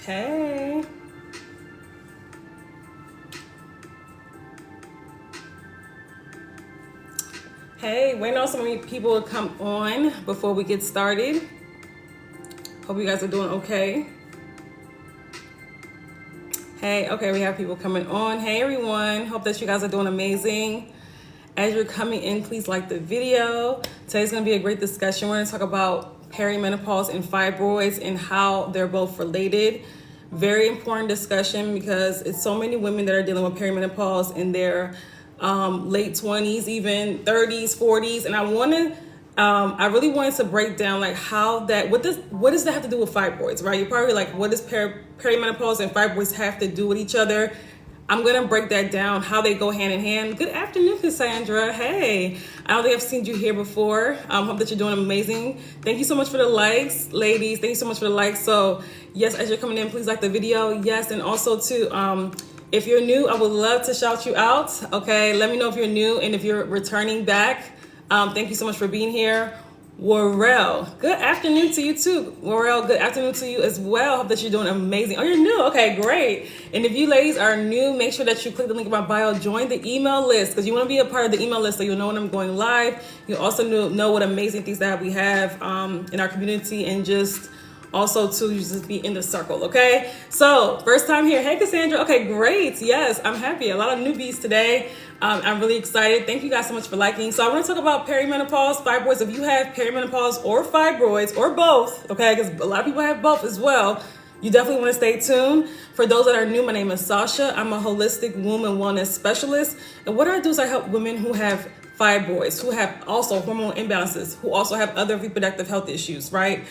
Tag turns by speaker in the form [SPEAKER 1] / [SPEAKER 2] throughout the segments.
[SPEAKER 1] Hey. Hey, waiting on so many people to come on before we get started. Hope you guys are doing okay. Hey, okay, we have people coming on. Hey everyone, hope that you guys are doing amazing. As you're coming in, please like the video. Today's gonna be a great discussion. We're gonna talk about perimenopause and fibroids and how they're both related. Very important discussion because it's so many women that are dealing with perimenopause in their late 20s, even 30s, 40s. And I really wanted to break down like how that, what does that have to do with fibroids, right? You're probably like, what does perimenopause and fibroids have to do with each other? I'm going to break that down, how they go hand in hand. Good afternoon, Cassandra. Hey, I don't think I've seen you here before. Hope that you're doing amazing. Thank you so much for the likes, ladies. Thank you so much for the likes. So yes, as you're coming in, please like the video. Yes, and also too, if you're new, I would love to shout you out. Okay, let me know if you're new and if you're returning back. Thank you so much for being here. Warrell, good afternoon to you too. Warrell, good afternoon to you as well. Hope that you're doing amazing. Oh, you're new. Okay, great. And if you ladies are new, make sure that you click the link in my bio, join the email list because you want to be a part of the email list so you'll know when I'm going live. You also know what amazing things that we have in our community and just also to just be in the circle, okay? So first time here. Hey, Cassandra. Okay, great. Yes, I'm happy. A lot of newbies today. I'm really excited. Thank you guys so much for liking. So I want to talk about perimenopause, fibroids. If you have perimenopause or fibroids or both, okay, because a lot of people have both as well, you definitely want to stay tuned. For those that are new, my name is Sasha. I'm a holistic womb and wellness specialist. And what I do is I help women who have fibroids, who have also hormonal imbalances, who also have other reproductive health issues, right?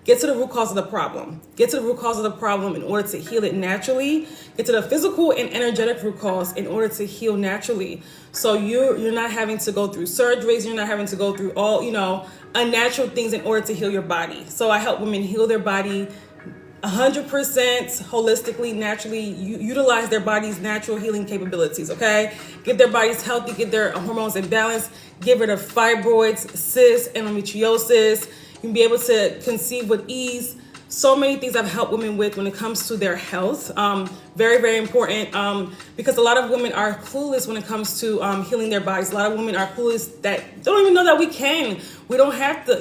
[SPEAKER 1] Get to the root cause of the problem. Get to the root cause of the problem in order to heal it naturally. Get to the physical and energetic root cause in order to heal naturally. So you're not having to go through surgeries. You're not having to go through all, unnatural things in order to heal your body. So I help women heal their body 100% holistically, naturally, utilize their body's natural healing capabilities, okay? Get their bodies healthy, get their hormones in balance, get rid of fibroids, cysts, endometriosis. You can be able to conceive with ease. So many things I've helped women with when it comes to their health. Very, very important because a lot of women are clueless when it comes to healing their bodies. A lot of women are clueless that don't even know that we can. We don't have to,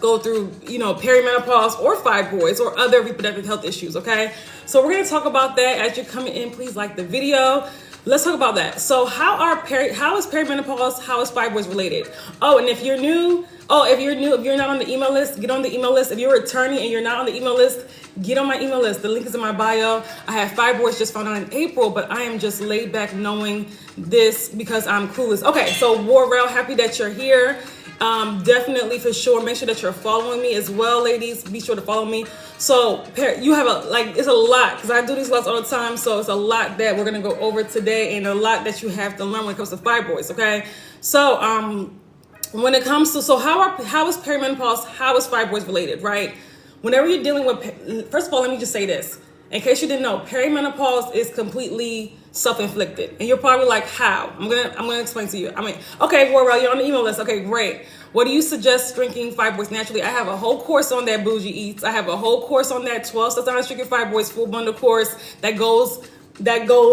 [SPEAKER 1] go through, perimenopause or fibroids or other reproductive health issues, okay? So we're going to talk about that. As you're coming in, please like the video. Let's talk about that. So how is perimenopause, how is fibroids related? Oh, and if you're not on the email list, get on the email list. If you're returning and you're not on the email list, get on my email list. The link is in my bio. I have fibroids just found out in April, but I am just laid back knowing this because I'm clueless. Okay, so Warrell, happy that you're here. Definitely for sure. Make sure that you're following me as well, ladies. Be sure to follow me. So you have it's a lot because I do these lots all the time. So it's a lot that we're going to go over today and a lot that you have to learn when it comes to fibroids. Okay. So, when it comes to, how is perimenopause, how is fibroids related, right? Whenever you're dealing with, first of all, let me just say this. In case you didn't know, perimenopause is completely self-inflicted. And you're probably like, how? I'm gonna explain to you. Okay, Warrell, you're on the email list. Okay, great. What do you suggest drinking fibroids naturally? I have a whole course on that, Bougie Eats. I have a whole course on that 12 steps on restricted fibroids full bundle course that goes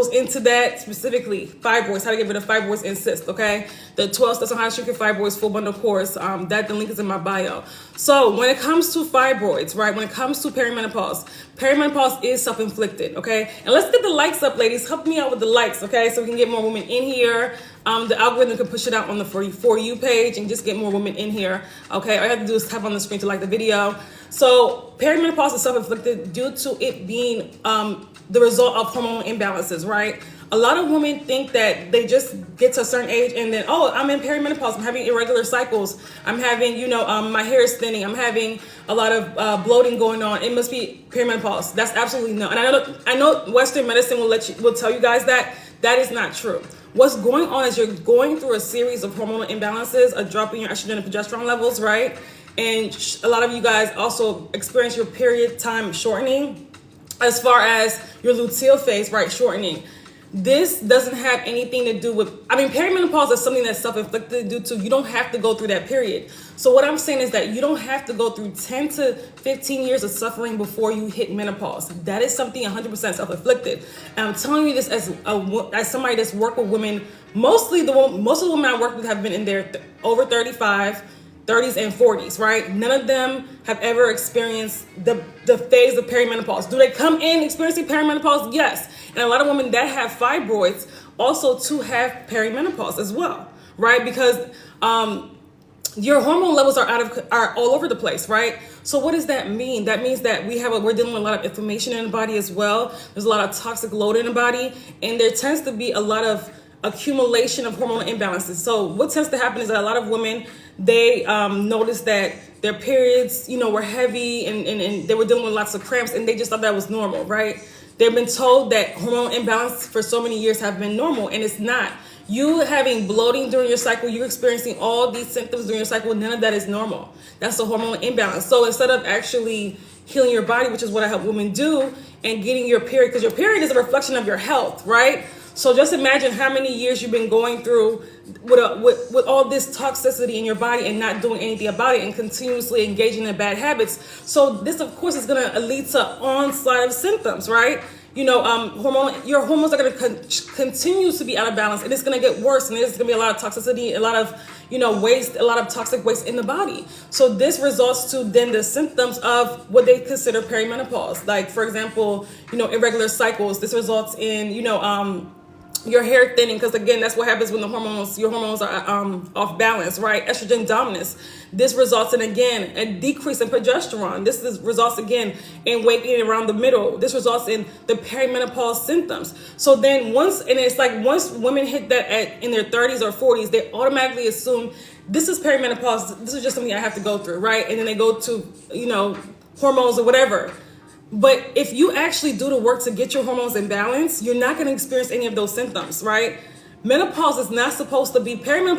[SPEAKER 1] into that specifically, fibroids, how to get rid of fibroids and cysts, okay? The 12 steps on how to shrink your fibroids full bundle course, the link is in my bio. So when it comes to fibroids, right, when it comes to perimenopause is self-inflicted, okay? And let's get the likes up, ladies. Help me out with the likes, okay? So we can get more women in here. The algorithm can push it out on the For You page and just get more women in here, okay? All you have to do is tap on the screen to like the video. So perimenopause is self-inflicted due to it being the result of hormonal imbalances, right? A lot of women think that they just get to a certain age and then, oh, I'm in perimenopause, I'm having irregular cycles, I'm having, my hair is thinning, I'm having a lot of bloating going on. It must be perimenopause. That's absolutely no. And I know Western medicine will tell you guys that is not true. What's going on is you're going through a series of hormonal imbalances, a drop in your estrogen and progesterone levels, right? And a lot of you guys also experience your period time shortening as far as your luteal phase, right, shortening. This doesn't have anything to do with, I mean, perimenopause is something that's self-inflicted due to, you don't have to go through that period. So what I'm saying is that you don't have to go through 10 to 15 years of suffering before you hit menopause. That is something 100% self-inflicted. And I'm telling you this as somebody that's worked with women. Most of the women I work with have been in their over 35, 30s and 40s, right? None of them have ever experienced the phase of perimenopause. Do they come in experiencing perimenopause? Yes. And a lot of women that have fibroids also too have perimenopause as well, right? Because your hormone levels are all over the place, right? So what does that mean? That means that we're dealing with a lot of inflammation in the body as well. There's a lot of toxic load in the body, and there tends to be a lot of accumulation of hormonal imbalances. So what tends to happen is that a lot of women, they notice that their periods, were heavy and they were dealing with lots of cramps, and they just thought that was normal, right? They've been told that hormonal imbalance for so many years have been normal, and it's not. You having bloating during your cycle, you're experiencing all these symptoms during your cycle, none of that is normal. That's a hormonal imbalance. So instead of actually healing your body, which is what I help women do, and getting your period, because your period is a reflection of your health, right? So just imagine how many years you've been going through with all this toxicity in your body and not doing anything about it and continuously engaging in bad habits. So this, of course, is going to lead to onslaught of symptoms, right? Your hormones are going to continue to be out of balance, and it's going to get worse. And there's going to be a lot of toxicity, a lot of waste, a lot of toxic waste in the body. So this results to then the symptoms of what they consider perimenopause. Like, for example, irregular cycles. This results in your hair thinning, because again, that's what happens when your hormones are off balance, right? Estrogen dominance. This results in, again, a decrease in progesterone. Results again in weight gain around the middle. This results in the perimenopause symptoms. So then once women hit that in their 30s or 40s, they automatically assume this is perimenopause. This is just something I have to go through, right? And then they go to, hormones or whatever. But if you actually do the work to get your hormones in balance, you're not going to experience any of those symptoms, right? Menopause is not supposed to be, I'm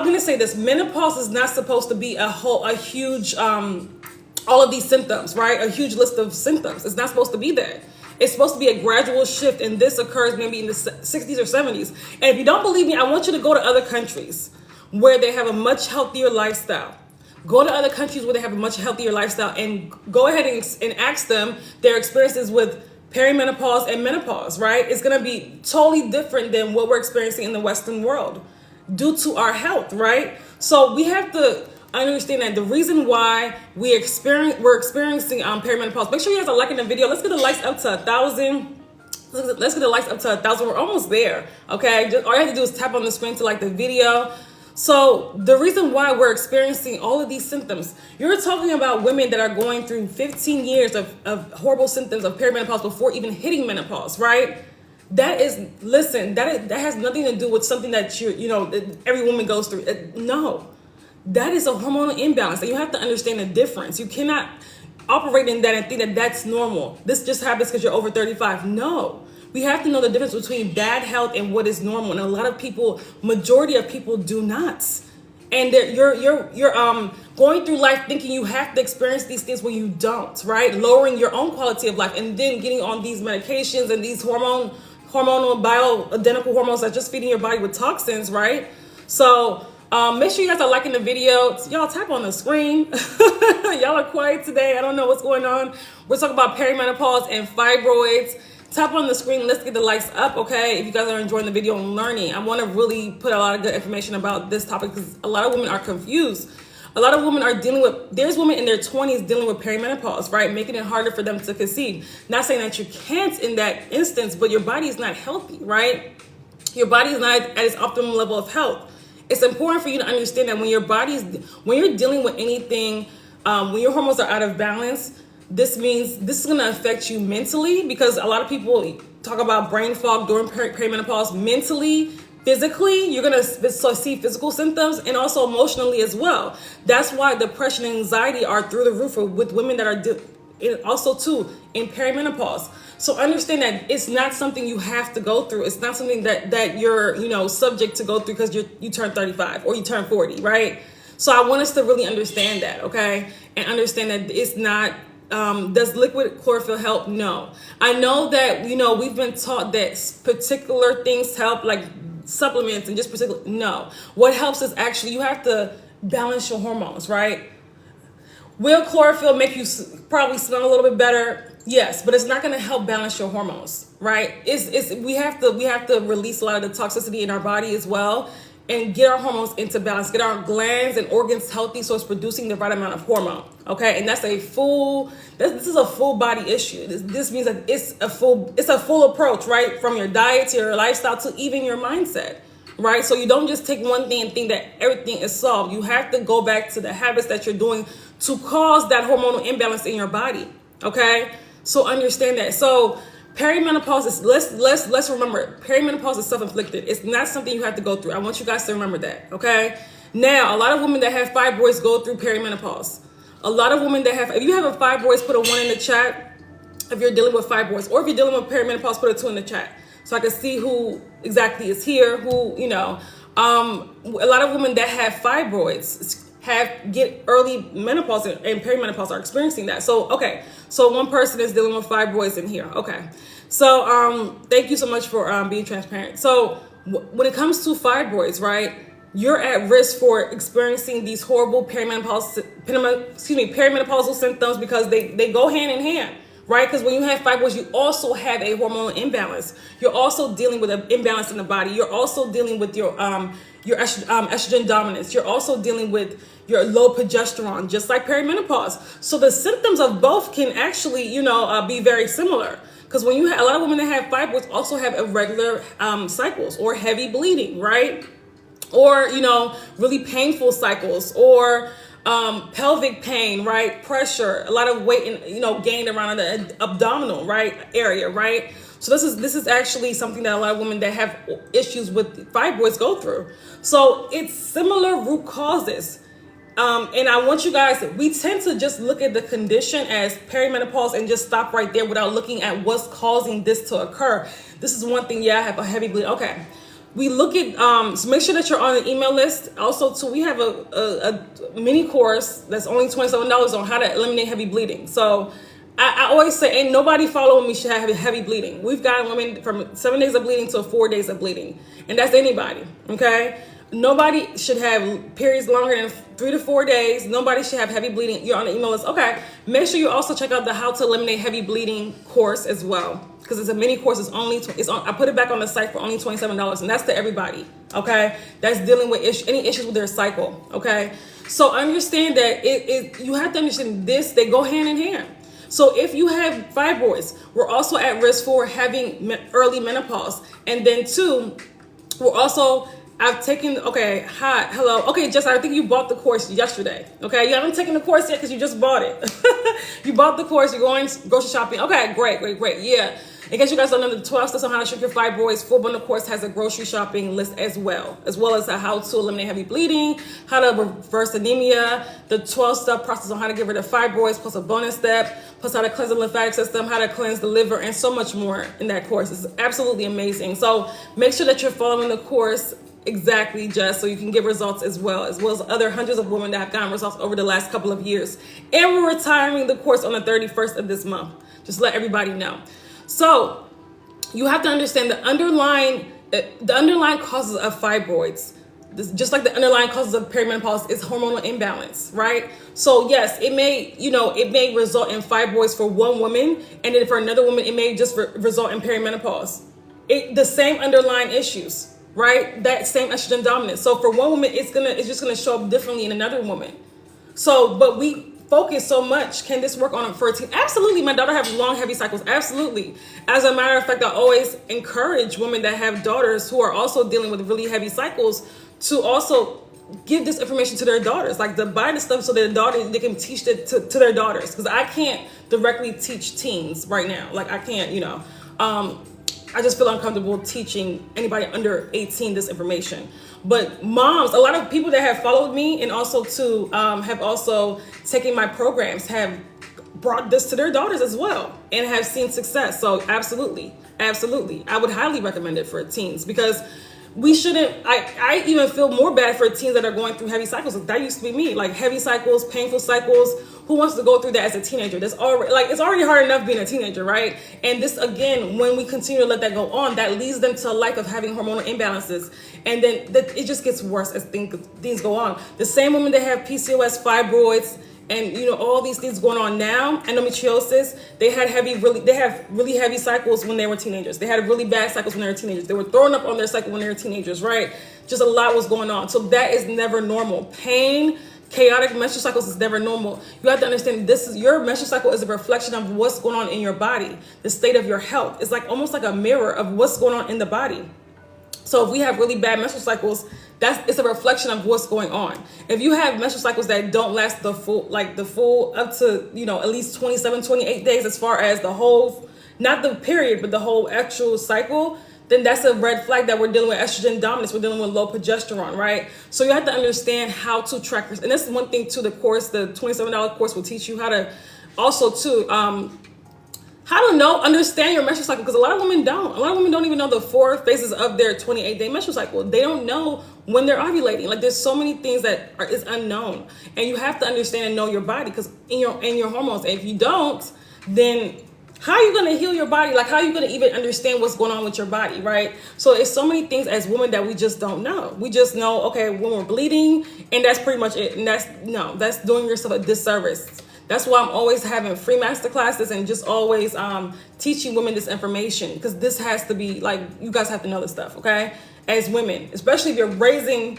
[SPEAKER 1] going to say this, menopause is not supposed to be a huge, all of these symptoms, right? A huge list of symptoms. It's not supposed to be that. It's supposed to be a gradual shift, and this occurs maybe in the 60s or 70s. And if you don't believe me, I want you to go to other countries where they have a much healthier lifestyle. Go to other countries where they have a much healthier lifestyle and go ahead and ask them their experiences with perimenopause and menopause, right? It's going to be totally different than what we're experiencing in the Western world due to our health, right? So we have to understand that the reason why we're experiencing perimenopause. Make sure you guys are liking the video. Let's get the likes up to 1,000. Let's get the likes up to 1,000. We're almost there, okay? All you have to do is tap on the screen to like the video. So the reason why we're experiencing all of these symptoms, you're talking about women that are going through 15 years of horrible symptoms of perimenopause before even hitting menopause, right? That has nothing to do with something that that every woman goes through. No, that is a hormonal imbalance, and you have to understand the difference. You cannot operate in that and think that that's normal. This just happens because you're over 35. No. We have to know the difference between bad health and what is normal. And a lot of people, majority of people do not. And you're going through life thinking you have to experience these things when you don't, right? Lowering your own quality of life and then getting on these medications and these hormonal bioidentical hormones that just feeding your body with toxins, right? So make sure you guys are liking the video. Y'all tap on the screen. Y'all are quiet today. I don't know what's going on. We're talking about perimenopause and fibroids. Tap on the screen. Let's get the likes up, okay? If you guys are enjoying the video and learning, I want to really put a lot of good information about this topic because a lot of women are confused. A lot of women are there's women in their 20s dealing with perimenopause, right? Making it harder for them to conceive. Not saying that you can't in that instance, but your body is not healthy, right? Your body is not at its optimal level of health. It's important for you to understand that when you're dealing with anything, when your hormones are out of balance, this means this is going to affect you mentally, because a lot of people talk about brain fog during perimenopause. Mentally, physically, you're going to see physical symptoms, and also emotionally as well. That's why depression and anxiety are through the roof with women that are also too in perimenopause. So understand that it's not something you have to go through. It's not something that you're subject to go through because you turn 35 or you turn 40, right? So I want us to really understand that, okay? And understand that it's not Does liquid chlorophyll help? No. I know that, we've been taught that particular things help, like supplements and just particular. No. What helps is actually you have to balance your hormones, right? Will chlorophyll make you probably smell a little bit better? Yes, but it's not going to help balance your hormones, right? We have to release a lot of the toxicity in our body as well, and get our hormones into balance, get our glands and organs healthy so it's producing the right amount of hormone, okay? And that's this is a full body issue. This means that it's a full approach, right? From your diet to your lifestyle to even your mindset, right? So you don't just take one thing and think that everything is solved. You have to go back to the habits that you're doing to cause that hormonal imbalance in your body, okay? So understand that. So perimenopause is, let's remember, perimenopause is self-inflicted. It's not something you have to go through. I want you guys to remember that, okay? Now, a lot of women that have fibroids go through perimenopause. A lot of women that have, if you have a fibroids, put a 1 in the chat. If you're dealing with fibroids, or if you're dealing with perimenopause, put a 2 in the chat, so I can see who exactly is here, who, a lot of women that have fibroids get early menopause and perimenopause are experiencing that. So, okay. So one person is dealing with fibroids in here. Okay. So, thank you so much for being transparent. So when it comes to fibroids, right, you're at risk for experiencing these horrible perimenopausal symptoms because they go hand in hand, right? Because when you have fibroids, you also have a hormonal imbalance. You're also dealing with an imbalance in the body. You're also dealing with your estrogen dominance. You're also dealing with your low progesterone, just like perimenopause. So the symptoms of both can actually, be very similar. Because when you have a lot of women that have fibroids also have irregular cycles or heavy bleeding, right? Or, really painful cycles, or pelvic pain, right? Pressure, a lot of weight, gained around the abdominal, right, area, right? So this is actually something that a lot of women that have issues with fibroids go through. So it's similar root causes. And I want you guys, we tend to just look at the condition as perimenopause and just stop right there without looking at what's causing this to occur. This is one thing. Yeah, I have a heavy bleed. Okay. We look at, so make sure that you're on the email list. Also, too, we have a mini course that's only $27 on how to eliminate heavy bleeding. So I always say, ain't nobody following me should have heavy bleeding. We've got women from 7 days of bleeding to 4 days of bleeding. And that's anybody, okay? Nobody should have periods longer than 3 to 4 days. Nobody should have heavy bleeding. You're on the email list. Okay. Make sure you also check out the How to Eliminate Heavy Bleeding course as well, because it's a mini course. I put it back on the site for only $27, and that's to everybody. Okay, that's dealing with any issues with their cycle. Okay, so understand that you have to understand this. They go hand in hand. So if you have fibroids, we're also at risk for having early menopause, and then two, we're also. I've taken, hello. Okay, Jess, I think you bought the course yesterday. Okay, you haven't taken the course yet because you just bought it. You bought the course, you're going grocery shopping. Okay, great. Yeah. In case you guys don't know, the 12 steps on how to shrink your fibroids full bundle course has a grocery shopping list as well as how to eliminate heavy bleeding, how to reverse anemia, the 12-step process on how to get rid of fibroids, plus a bonus step, plus how to cleanse the lymphatic system, how to cleanse the liver, and so much more in that course. It's absolutely amazing. So make sure that you're following the course exactly, Jess, so you can get results as well as other hundreds of women that have gotten results over the last couple of years. And we're retiring the course on the 31st of this month. Just let everybody know. So you have to understand the underlying causes of fibroids, just like the underlying causes of perimenopause, is hormonal imbalance, right? So yes, it may result in fibroids for one woman, and then for another woman, it may just result in perimenopause. The same underlying issues, right? That same estrogen dominance. So for one woman, it's just gonna show up differently in another woman. So, but we focus so much. Can this work on for a teen? Absolutely. My daughter has long, heavy cycles. Absolutely. As a matter of fact, I always encourage women that have daughters who are also dealing with really heavy cycles to also give this information to their daughters, like to buy the stuff so their daughters, they can teach it to their daughters. Because I can't directly teach teens right now. Like I can't, I just feel uncomfortable teaching anybody under 18 this information. But moms, a lot of people that have followed me and also have also taken my programs have brought this to their daughters as well and have seen success. So absolutely. I would highly recommend it for teens, because we shouldn't, I even feel more bad for teens that are going through heavy cycles. That used to be me, like heavy cycles, painful cycles. Who wants to go through that as a teenager? That's already, like, it's already hard enough being a teenager, right? And this, again, when we continue to let that go on, that leads them to a life of having hormonal imbalances. And then it just gets worse as things go on. The same women that have PCOS, fibroids, and all these things going on now, endometriosis, they have really heavy cycles when they were teenagers. They had really bad cycles when they were teenagers. They were throwing up on their cycle when they were teenagers, right? Just a lot was going on. So that is never normal. Pain, chaotic menstrual cycles is never normal. You have to understand your menstrual cycle is a reflection of what's going on in your body, the state of your health. It's like almost like a mirror of what's going on in the body. So if we have really bad menstrual cycles, it's a reflection of what's going on. If you have menstrual cycles that don't last the full up to, at least 27, 28 days, as far as the whole, not the period, but the whole actual cycle, then that's a red flag that we're dealing with estrogen dominance. We're dealing with low progesterone, right? So you have to understand how to track this. And that's one thing too, the $27 course will teach you how to also too, how to understand your menstrual cycle, because a lot of women don't. A lot of women don't even know the 4 phases of their 28-day menstrual cycle. They don't know when they're ovulating. Like, there's so many things that is unknown, and you have to understand and know your body, because in your hormones. And if you don't, then how are you going to heal your body? Like, how are you going to even understand what's going on with your body, right? So it's so many things as women that we just don't know. We just know, okay, when we're bleeding, and that's pretty much it. And that's doing yourself a disservice. That's why I'm always having free masterclasses and just always teaching women this information, because this has to be, like, you guys have to know this stuff, okay? As women, especially if you're raising,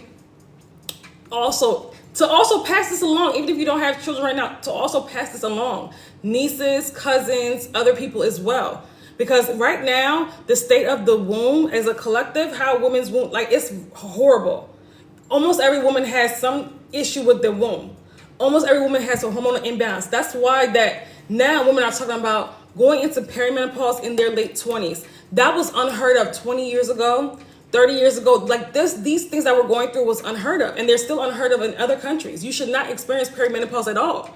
[SPEAKER 1] to also pass this along, even if you don't have children right now, to also pass this along. Nieces, cousins, other people as well. Because right now, the state of the womb as a collective, how women's womb, like, it's horrible. Almost every woman has some issue with their womb. Almost every woman has a hormonal imbalance. That's why that now women are talking about going into perimenopause in their late 20s. That was unheard of 20 years ago, 30 years ago. Like these things that we're going through was unheard of, and they're still unheard of in other countries. You should not experience perimenopause at all.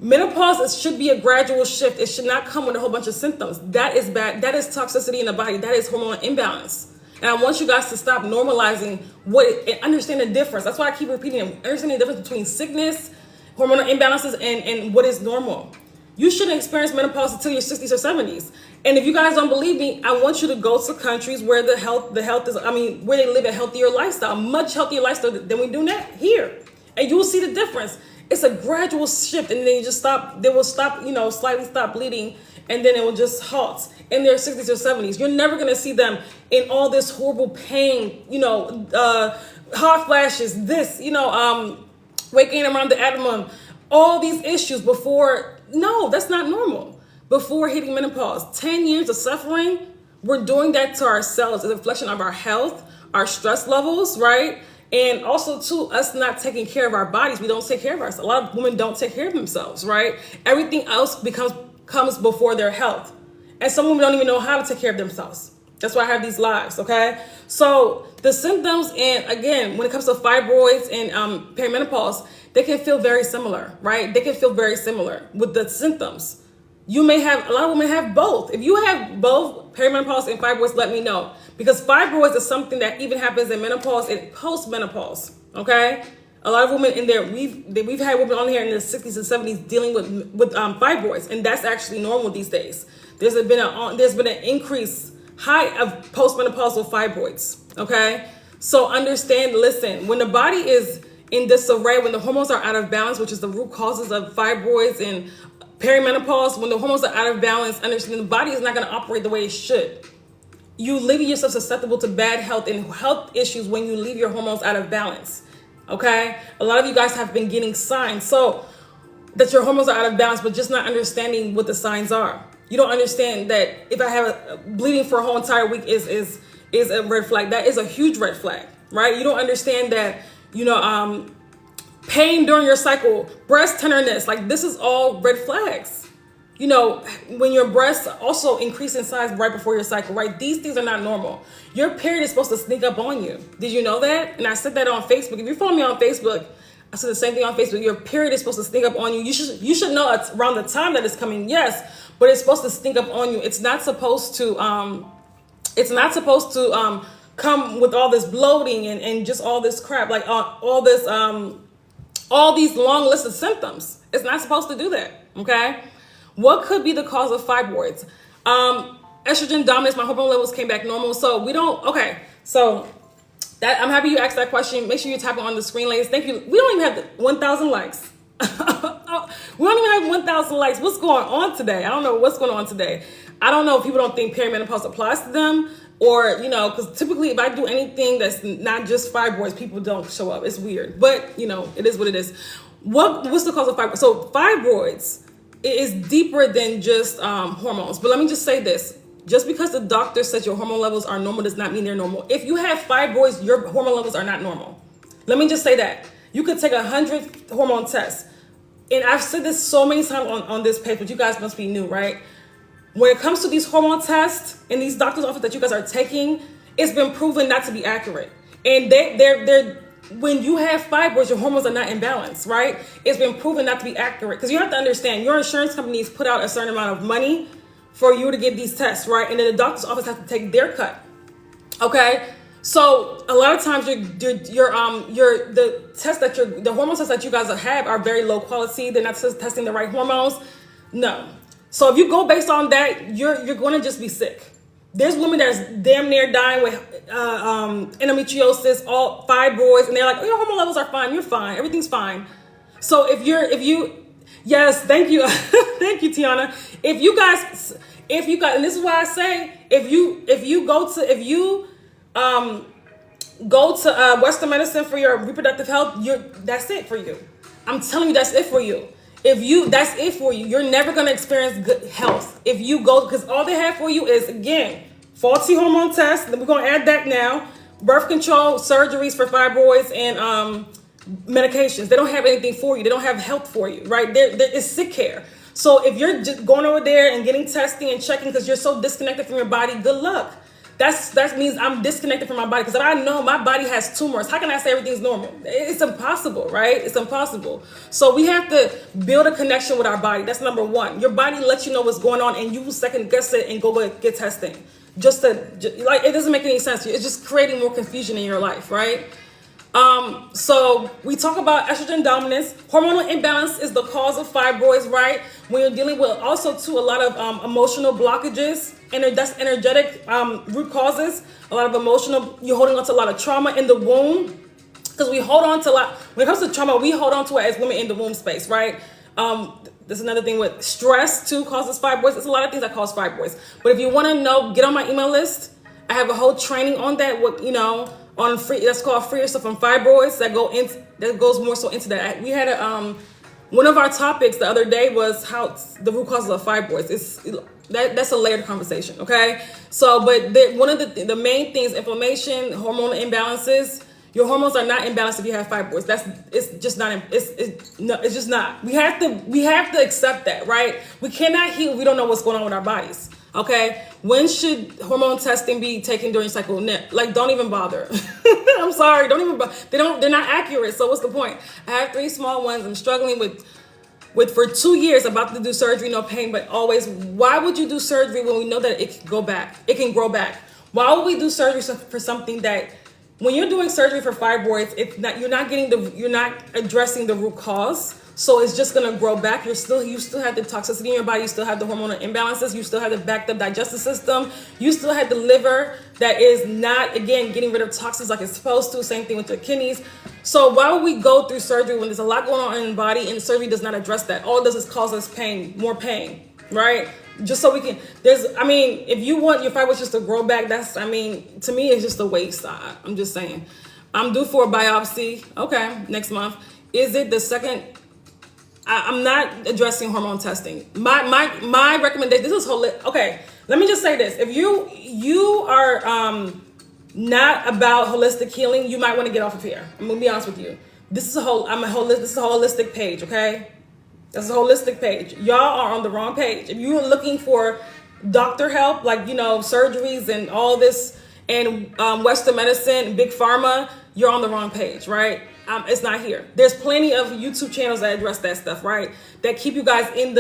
[SPEAKER 1] Menopause, it should be a gradual shift. It should not come with a whole bunch of symptoms. That is bad. That is toxicity in the body. That is hormonal imbalance. And I want you guys to stop normalizing and understand the difference. That's why I keep repeating it. Understand the difference between sickness, hormonal imbalances, and what is normal. You shouldn't experience menopause until your 60s or 70s. And if you guys don't believe me, I want you to go to countries where the health is, where they live a healthier lifestyle, much healthier lifestyle than we do now here. And you will see the difference. It's a gradual shift, and then they will stop, slightly stop bleeding, and then it will just halt in their 60s or 70s. You're never going to see them in all this horrible pain, hot flashes, waking around the abdomen, all these issues before. No, that's not normal. Before hitting menopause, 10 years of suffering, we're doing that to ourselves. It's a reflection of our health, our stress levels, right? And also, too, us not taking care of our bodies. We don't take care of ourselves. A lot of women don't take care of themselves, right? Everything else comes before their health. And some women don't even know how to take care of themselves. That's why I have these lives, okay? So the symptoms, and again, when it comes to fibroids and perimenopause, they can feel very similar, right? They can feel very similar with the symptoms. You may have, a lot of women have both. If you have both perimenopause and fibroids, let me know. Because fibroids is something that even happens in menopause and post-menopause, okay? A lot of women in there, we've had women on here in the 60s and 70s dealing with fibroids, and that's actually normal these days. There's been an increase high of postmenopausal fibroids, okay? So understand, listen, when the body is in disarray, when the hormones are out of balance, which is the root causes of fibroids and perimenopause, when the hormones are out of balance, understand the body is not going to operate the way it should. You leaving yourself susceptible to bad health and health issues when you leave your hormones out of balance, okay? A lot of you guys have been getting signs so that your hormones are out of balance, but just not understanding what the signs are. You don't understand that if I have a bleeding for a whole entire week is a red flag. That is a huge red flag, right? You don't understand that, pain during your cycle, breast tenderness, like this is all red flags. When your breasts also increase in size right before your cycle, right? These things are not normal. Your period is supposed to sneak up on you. Did you know that? And I said that on Facebook. If you follow me on Facebook, I said the same thing on Facebook. Your period is supposed to sneak up on you. You should know it's around the time that it's coming, yes, but it's supposed to sneak up on you. It's not supposed to come with all this bloating and just all this crap, like all these long lists of symptoms. It's not supposed to do that, okay? What could be the cause of fibroids? Estrogen dominance, my hormone levels came back normal. So we don't, okay, so that I'm happy you asked that question. Make sure you tap it on the screen, ladies. Thank you. We don't even have 1,000 likes. We don't even have 1,000 likes. What's going on today? I don't know what's going on today. I don't know if people don't think perimenopause applies to them, or, you know, because typically if I do anything that's not just fibroids, people don't show up. It's weird, but, you know, it is what it is. What's the cause of fibroids? So fibroids is deeper than just hormones. But let me just say this. Just because the doctor says your hormone levels are normal does not mean they're normal. If you have fibroids, your hormone levels are not normal. Let me just say that. You could take 100 hormone tests. And I've said this so many times on this page, but you guys must be new, right? When it comes to these hormone tests in these doctor's office that you guys are taking, it's been proven not to be accurate. And they're when you have fibroids, your hormones are not imbalanced, right? It's been proven not to be accurate. Because you have to understand, your insurance companies put out a certain amount of money for you to get these tests, right? And then the doctor's office has to take their cut. Okay? So a lot of times the hormone tests that you guys have are very low quality. They're not testing the right hormones. No. So if you go based on that, you're going to just be sick. There's women that's damn near dying with endometriosis, all fibroids, and they're like, oh, your hormone levels are fine. You're fine. Everything's fine. So if you, yes, thank you. Thank you, Tiana. If you guys, and this is why I say, if you go to Western medicine for your reproductive health, that's it for you. I'm telling you, that's it for you. That's it for you. You're never going to experience good health if you go, because all they have for you is, again, faulty hormone tests. Then we're going to add that now. Birth control, surgeries for fibroids, and medications. They don't have anything for you. They don't have help for you, right? It's sick care. So if you're just going over there and getting testing and checking because you're so disconnected from your body, good luck. That means I'm disconnected from my body, because if I know my body has tumors, how can I say everything's normal? It's impossible, right? It's impossible. So we have to build a connection with our body. That's number one. Your body lets you know what's going on, and you will second guess it and go get testing. It doesn't make any sense. It's just creating more confusion in your life, right? So we talk about estrogen dominance. Hormonal imbalance is the cause of fibroids, right? When you're dealing with also too a lot of emotional blockages, and that's energetic root causes. A lot of emotional, you're holding on to a lot of trauma in the womb, because we hold on to a lot. When it comes to trauma, we hold on to it as women in the womb space, right? There's another thing with stress too causes fibroids. There's a lot of things that cause fibroids. But if you want to know, get on my email list. I have a whole training on that. On free, that's called Free Yourself from Fibroids, that goes more so into that. We had one of our topics the other day was how the root causes of fibroids. That's a layered conversation, okay? So, but one of the main things, inflammation, hormonal imbalances. Your hormones are not imbalanced if you have fibroids. It's just not. We have to accept that, right? We cannot heal if we don't know what's going on with our bodies. Okay, when should hormone testing be taken during cycle? Like, don't even bother. I'm sorry, don't even bother. They're not accurate. So what's the point? I have 3 small ones. I'm struggling with for 2 years, about to do surgery, no pain, but always. Not would you do surgery when we know that it can go back? It can grow back. Why would we do surgery for something that, when you're doing surgery for fibroids, you're not addressing the root cause. So it's just gonna grow back. You still have the toxicity in your body. You still have the hormonal imbalances. You still have the backed up digestive system. You still have the liver that is not, again, getting rid of toxins like it's supposed to. Same thing with your kidneys. So why would we go through surgery when there's a lot going on in the body, and surgery does not address that? All it does is cause us pain, more pain, right? Just so we can, if you want your fibroids just to grow back, to me, it's just a waste. I'm just saying. I'm due for a biopsy. Okay, next month. Is it the second? I'm not addressing hormone testing. My recommendation, this is holistic. Okay, let me just say this. If you are not about holistic healing, you might want to get off of here. I'm gonna be honest with you. This is a holistic page, okay? This is a holistic page. Y'all are on the wrong page. If you're looking for doctor help, like, surgeries and all this, and Western medicine, big pharma, you're on the wrong page, right? It's not here. There's plenty of YouTube channels that address that stuff, right? That keep you guys in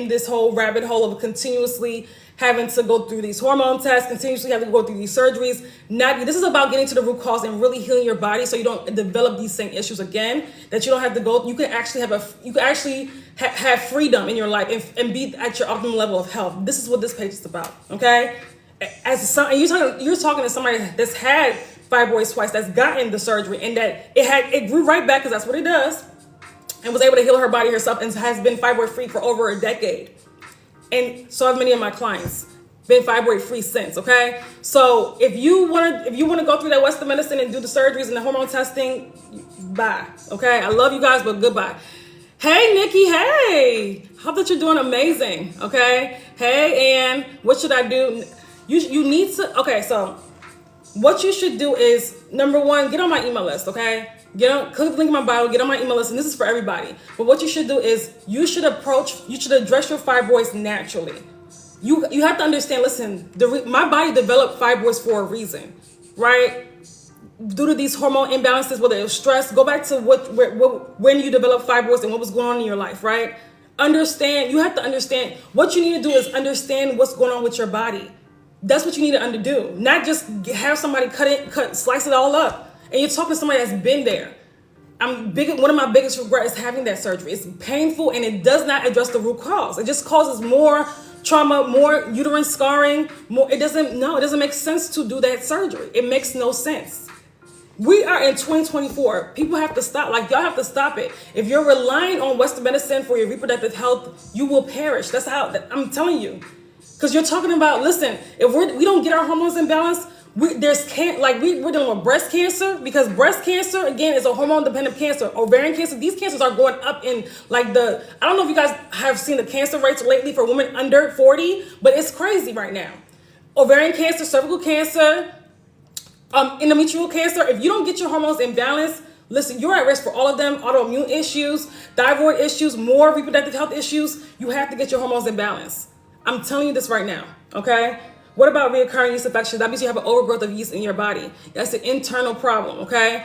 [SPEAKER 1] this whole rabbit hole of continuously having to go through these hormone tests, continuously having to go through these surgeries. This is about getting to the root cause and really healing your body so you don't develop these same issues again, that you don't have to go. You can actually have freedom in your life and be at your optimal level of health. This is what this page is about, okay? You're talking to somebody that's had fibroids twice, that's gotten the surgery, and that it grew right back, because that's what it does, and was able to heal her body herself, and has been fibroid free for over a decade. And so have many of my clients been fibroid free since. Okay, so if you want to go through that Western medicine and do the surgeries and the hormone testing, bye. Okay, I love you guys, but goodbye. Hey Nikki, hey, hope that you're doing amazing. Okay, hey Ann, what should I do? You need to. Okay, so what you should do is, number one, get on my email list. Okay, click the link in my bio, get on my email list, and this is for everybody. But what you should do is you should address your fibroids naturally. You have to understand, listen, my body developed fibroids for a reason, right? Due to these hormone imbalances, whether it's stress, go back to when you developed fibroids and what was going on in your life, right? You have to understand, what you need to do is understand what's going on with your body. That's what you need to do. Not just have somebody slice it all up. And you're talking to somebody that's been there. One of my biggest regrets is having that surgery. It's painful, and it does not address the root cause. It just causes more trauma, more uterine scarring. It doesn't make sense to do that surgery. It makes no sense. We are in 2024. People have to stop. Y'all have to stop it. If you're relying on Western medicine for your reproductive health, you will perish. That's how I'm telling you. Because you're talking about, listen, if we don't get our hormones in balance, we're dealing with breast cancer, because breast cancer, again, is a hormone dependent cancer. Ovarian cancer, these cancers are going up in I don't know if you guys have seen the cancer rates lately for women under 40, but it's crazy right now. Ovarian cancer, cervical cancer, endometrial cancer. If you don't get your hormones in balance, listen, you're at risk for all of them. Autoimmune issues, thyroid issues, more reproductive health issues. You have to get your hormones in balance. I'm telling you this right now, okay? What about recurring yeast infections? That means you have an overgrowth of yeast in your body. That's an internal problem, okay?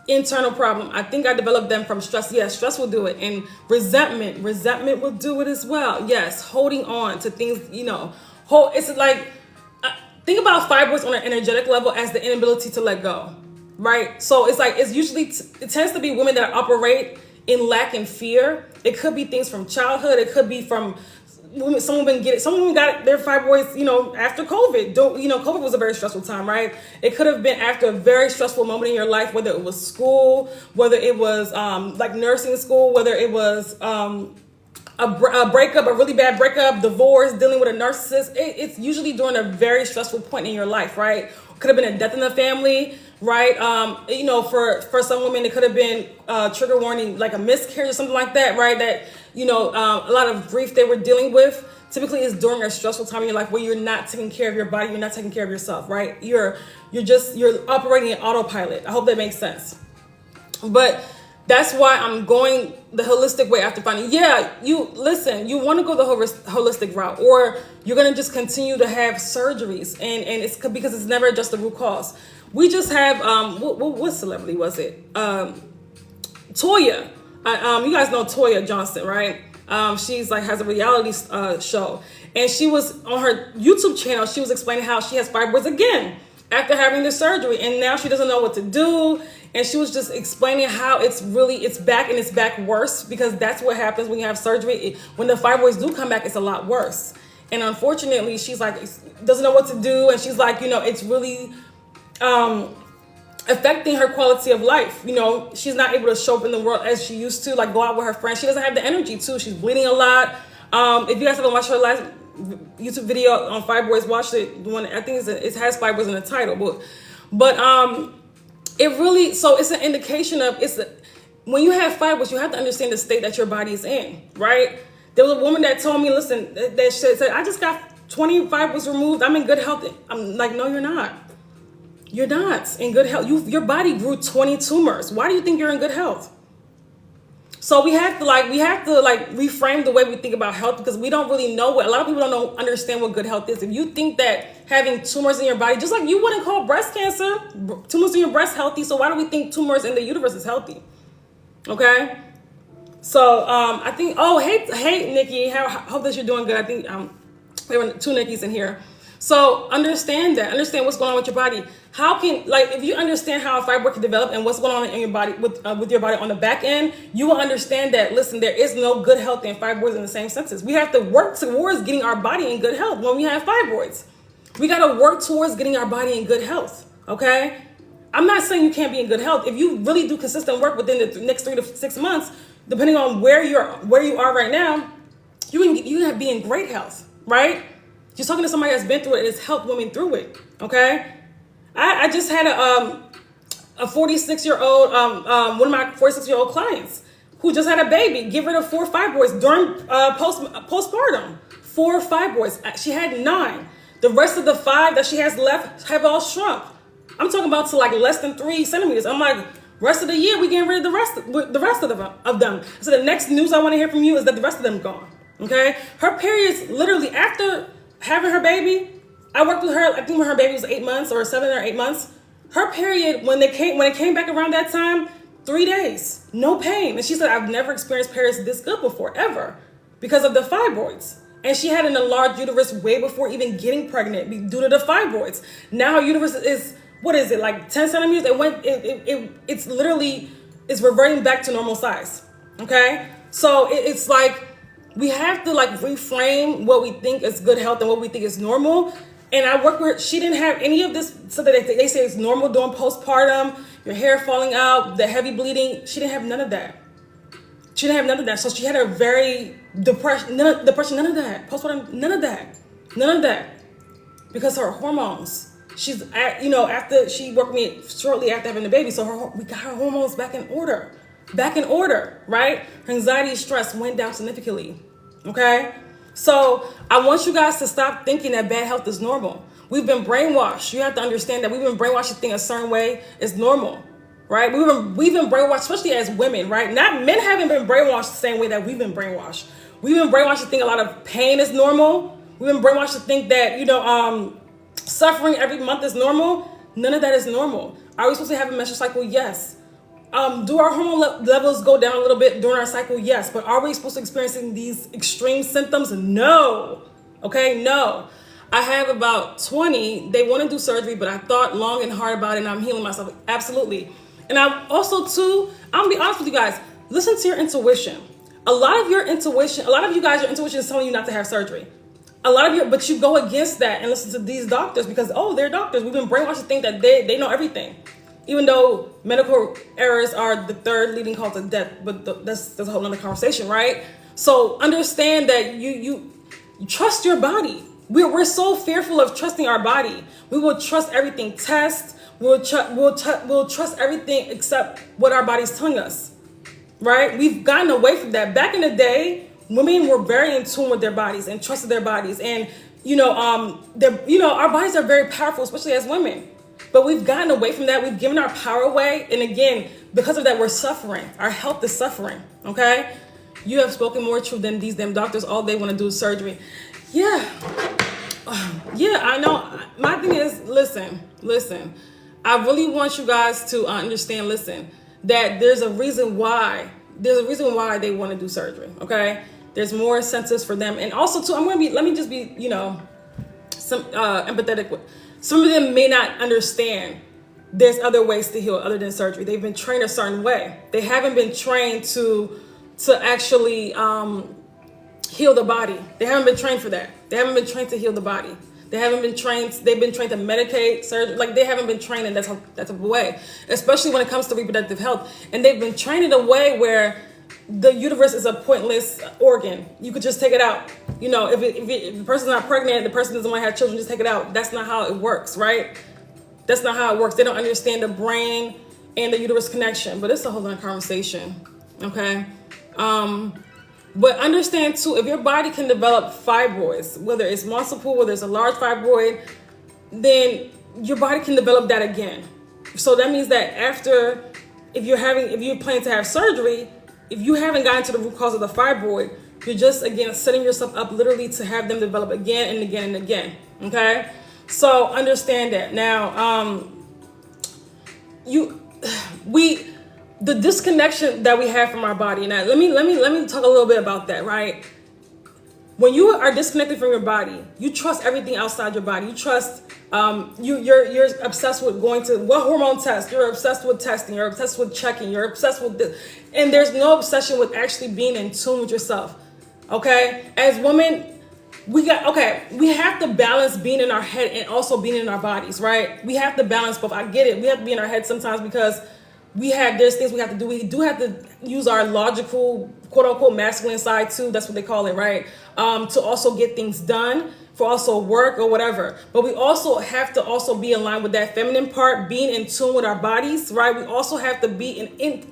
[SPEAKER 1] Internal problem. I think I developed them from stress. Yes, stress will do it. And resentment will do it as well. Yes, holding on to things, it's like, think about fibroids on an energetic level as the inability to let go, right? So it tends to be women that operate in lack and fear. It could be things from childhood. It could be from some women got their fibroids, after COVID. COVID was a very stressful time, right? It could have been after a very stressful moment in your life, whether it was school, whether it was nursing school, whether it was a breakup, a really bad breakup, divorce, dealing with a narcissist. It's usually during a very stressful point in your life, right? Could have been a death in the family, right? For some women, it could have been trigger warning, like a miscarriage or something like that, right? That, a lot of grief they were dealing with. Typically is during a stressful time in your life where you're not taking care of your body, you're not taking care of yourself, right? You're operating in autopilot. I hope that makes sense. But that's why I'm going the holistic way after finding, you want to go the holistic route, or you're going to just continue to have surgeries, and it's because it's never just the root cause. We just have, what celebrity was it? Toya. You guys know Toya Johnson, right? She's has a reality show, and she was on her YouTube channel. She was explaining how she has fibroids again after having the surgery, and now she doesn't know what to do. And she was just explaining how it's back, and it's back worse, because that's what happens when you have surgery. When the fibroids do come back, it's a lot worse. And unfortunately, she's doesn't know what to do, and she's it's really affecting her quality of life. She's not able to show up in the world as she used to, go out with her friends. She doesn't have the energy too. She's bleeding a lot. If you guys haven't watched her last YouTube video on fibroids, watch it. The one, I think it has fibroids in the title, but it's an indication of when you have fibroids, you have to understand the state that your body is in, right? There was a woman that told me, listen, that said, I just got 20 fibroids removed. I'm in good health. I'm like, no, you're not. You're not in good health. Your body grew 20 tumors. Why do you think you're in good health? So we have to reframe the way we think about health, because we don't really know a lot of people don't understand what good health is. If you think that having tumors in your body, just like you wouldn't call breast cancer, tumors in your breast healthy, so why do we think tumors in the uterus is healthy? Okay. So I think, hey Nikki, hope that you're doing good. I think We have 2 Nikki's in here. So understand that. Understand what's going on with your body. How can, like, if you understand how a fibroid can develop and what's going on in your body with your body on the back end, you will understand that, listen, there is no good health and fibroids in the same senses. We have to work towards getting our body in good health when we have fibroids. We got to work towards getting our body in good health, okay? I'm not saying you can't be in good health. If you really do consistent work within the next 3 to 6 months, depending on where you are right now, you can be in great health, right? Just talking to somebody that's been through it, it's helped women through it, okay? I just had a 46-year-old, one of my 46-year-old clients who just had a baby, give her 4 fibroids during postpartum. 4 fibroids. She had 9. The rest of the 5 that she has left have all shrunk. I'm talking about to like less than 3 centimeters. I'm like, rest of the year, we getting rid of the rest of them. So the next news I want to hear from you is that the rest of them gone, okay? Her periods, literally after having her baby, I worked with her, I think when her baby was 8 months or 7 or 8 months. Her period, when it came back around that time, 3 days, no pain. And she said, I've never experienced periods this good before, ever, because of the fibroids. And she had an enlarged uterus way before even getting pregnant due to the fibroids. Now her uterus is, what is it, like 10 centimeters? It's literally, it's reverting back to normal size, okay? So it's like, we have to like reframe what we think is good health and what we think is normal. And I worked with her, she didn't have any of this, so that they say it's normal during postpartum, your hair falling out, the heavy bleeding. She didn't have none of that. She didn't have none of that. So she had a very depression, none of that. Postpartum, none of that. Because her hormones, she's at, after she worked with me shortly after having the baby, so we got her hormones back in order, right? Her anxiety, stress went down significantly, okay? So I want you guys to stop thinking that bad health is normal. We've been brainwashed. You have to understand that we've been brainwashed to think a certain way is normal, right? We've been brainwashed, especially as women, right? Not men haven't been brainwashed the same way that we've been brainwashed. We've been brainwashed to think a lot of pain is normal. We've been brainwashed to think that, suffering every month is normal. None of that is normal. Are we supposed to have a menstrual cycle? Yes. Do our hormone levels go down a little bit during our cycle? Yes. But are we supposed to experiencing these extreme symptoms? No. Okay, no. I have about 20. They want to do surgery, but I thought long and hard about it, and I'm healing myself. Absolutely. And I'm also, too, I'm going to be honest with you guys. Listen to your intuition. A lot of you guys, your intuition is telling you not to have surgery. But you go against that and listen to these doctors because, they're doctors. We've been brainwashed to think that they know everything. Even though medical errors are the 3rd leading cause of death, but that's a whole other conversation, right? So understand that you trust your body. We're so fearful of trusting our body. We will trust everything. We'll trust everything except what our body's telling us, right? We've gotten away from that. Back in the day, women were very in tune with their bodies and trusted their bodies, and our bodies are very powerful, especially as women. But we've gotten away from that. We've given our power away. And again, because of that, we're suffering. Our health is suffering, okay? You have spoken more truth than these damn doctors. All they want to do is surgery. Yeah, I know. My thing is, listen. I really want you guys to understand, that there's a reason why they want to do surgery, okay? There's more incentives for them. And also, too, let me just be, empathetic with. Some of them may not understand there's other ways to heal other than surgery. They've been trained a certain way. They haven't been trained to actually heal the body. They haven't been trained for that. They haven't been trained to heal the body. They haven't been trained. They've been trained to medicate, surgery. Like they haven't been trained in that type of way, especially when it comes to reproductive health. And they've been trained in a way where the uterus is a pointless organ. You could just take it out. If the person's not pregnant, the person doesn't want to have children, just take it out. That's not how it works, right? That's not how it works. They don't understand the brain and the uterus connection, but it's a whole other conversation, okay? But understand too, if your body can develop fibroids, whether it's multiple, whether it's a large fibroid, then your body can develop that again. So that means that if you're planning to have surgery, if you haven't gotten to the root cause of the fibroid, you're just, again, setting yourself up literally to have them develop again and again and again, okay? So understand that. Now, the disconnection that we have from our body. Now, let me talk a little bit about that, right? when you are disconnected from your body, you trust everything outside your body. You trust, you're obsessed with going to what hormone test. You're obsessed with testing. You're obsessed with checking. You're obsessed with this. And there's no obsession with actually being in tune with yourself. Okay? As women, we have to balance being in our head and also being in our bodies, right? We have to balance both. I get it. We have to be in our head sometimes because there's things we have to do. We do have to use our logical, quote unquote, masculine side too. That's what they call it, right? To also get things done, for also work or whatever. But we also have to also be in line with that feminine part, being in tune with our bodies, right? We also have to be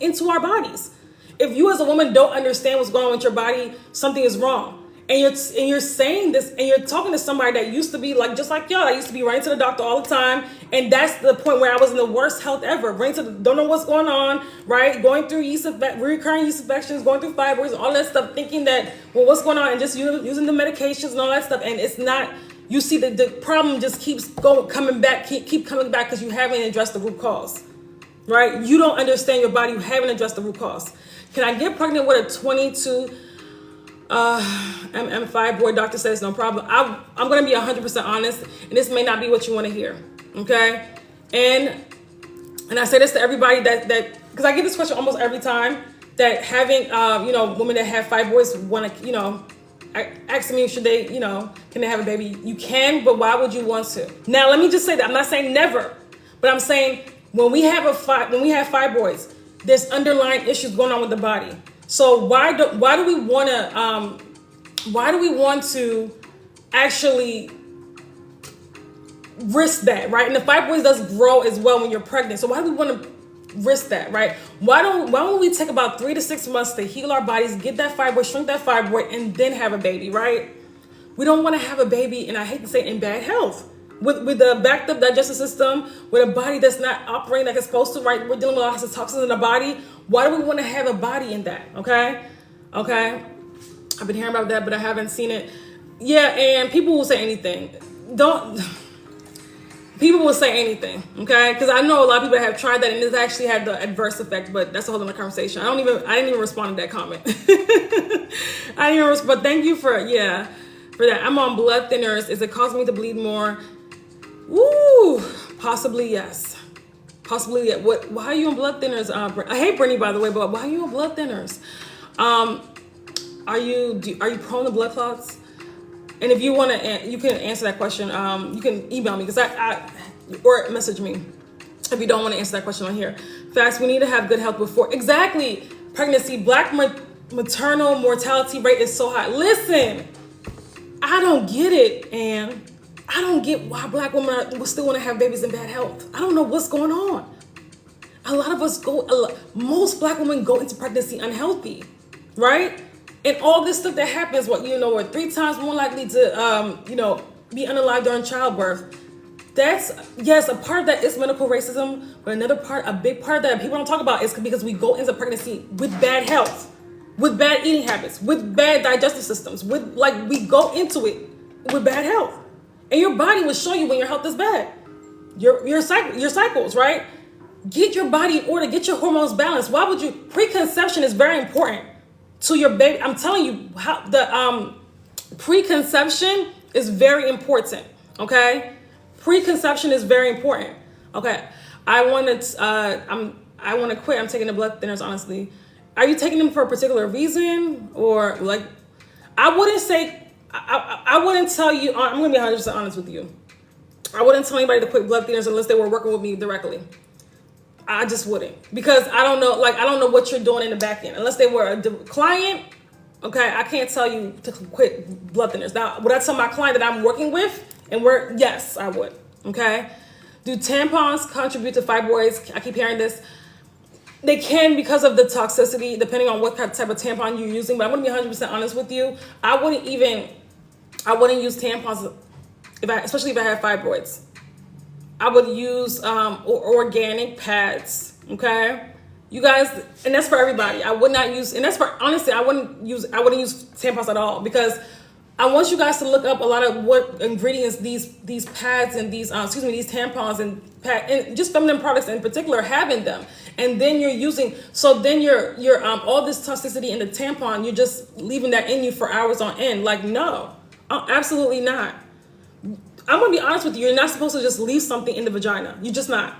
[SPEAKER 1] into our bodies. If you as a woman don't understand what's going on with your body, something is wrong. And you're saying this, and you're talking to somebody that used to be like, just like y'all, I used to be running to the doctor all the time. And that's the point where I was in the worst health ever. Don't know what's going on, right? Going through recurring yeast infections, going through fibroids, all that stuff, thinking that, well, what's going on? And just using the medications and all that stuff. And it's not, you see the problem just keeps coming back because you haven't addressed the root cause, right? You don't understand your body. You haven't addressed the root cause. Can I get pregnant with a 22 fibroid? Doctor says no problem. I'm going to be 100% honest, and this may not be what you want to hear. Okay. And I say this to everybody that, because I get this question almost every time, that having, women that have fibroids want to, asking me, should they, can they have a baby? You can, but why would you want to? Now, let me just say that I'm not saying never, but I'm saying when we have fibroids, there's underlying issues going on with the body. So why do we want to actually risk that, right? And the fibroids does grow as well when you're pregnant. So why do we want to risk that, right? Why don't we take about 3 to 6 months to heal our bodies, get that fibroid, shrink that fibroid, and then have a baby, right? We don't want to have a baby, and I hate to say it, in bad health. With the backed up digestive system, with a body that's not operating like it's supposed to, right? We're dealing with lots of toxins in the body. Why do we want to have a body in that? Okay. I've been hearing about that, but I haven't seen it. Yeah, and people will say anything. People will say anything, okay? Because I know a lot of people have tried that and it's actually had the adverse effect, but that's a whole other conversation. I didn't even respond to that comment. But thank you for that. I'm on blood thinners. Is it causing me to bleed more? Woo, possibly yes. Possibly yeah. Why are you on blood thinners? I hate Brittany, by the way, but why are you on blood thinners? Are you prone to blood clots? And if you want to, you can answer that question. You can email me or message me if you don't want to answer that question on here. Fast, we need to have good health before. Exactly. Pregnancy, Black maternal mortality rate is so high. Listen, I don't get it, and I don't get why Black women still want to have babies in bad health. I don't know what's going on. A lot of us most Black women go into pregnancy unhealthy, right? And all this stuff that happens, we're 3 times more likely to, be unalive during childbirth. That's, yes, a part of that is medical racism, but a big part of that people don't talk about is because we go into pregnancy with bad health, with bad eating habits, with bad digestive systems, we go into it with bad health. And your body will show you when your health is bad. Your cycles, right? Get your body in order, get your hormones balanced. Why would you? Preconception is very important to your baby. I'm telling you, how the preconception is very important. Okay, preconception is very important. Okay, I want to quit. I'm taking the blood thinners. Honestly, are you taking them for a particular reason, or I wouldn't say. I wouldn't tell you. I'm going to be 100% honest with you. I wouldn't tell anybody to quit blood thinners unless they were working with me directly. I just wouldn't, because I don't know. I don't know what you're doing in the back end. Unless they were a client, okay, I can't tell you to quit blood thinners. Now, would I tell my client that I'm working with yes, I would. Okay. Do tampons contribute to fibroids? I keep hearing this. They can, because of the toxicity, depending on what type of tampon you're using. But I'm going to be 100% honest with you. I wouldn't use tampons, especially if I had fibroids. I would use organic pads. Okay, you guys, and that's for everybody. I would not use, and that's for, honestly, I wouldn't use tampons at all, because I want you guys to look up a lot of what ingredients these pads and these tampons and just feminine products in particular have in them. And then you're all this toxicity in the tampon, you're just leaving that in you for hours on end. Like, no, absolutely not. I'm gonna be honest with you. You're not supposed to just leave something in the vagina. You're just not.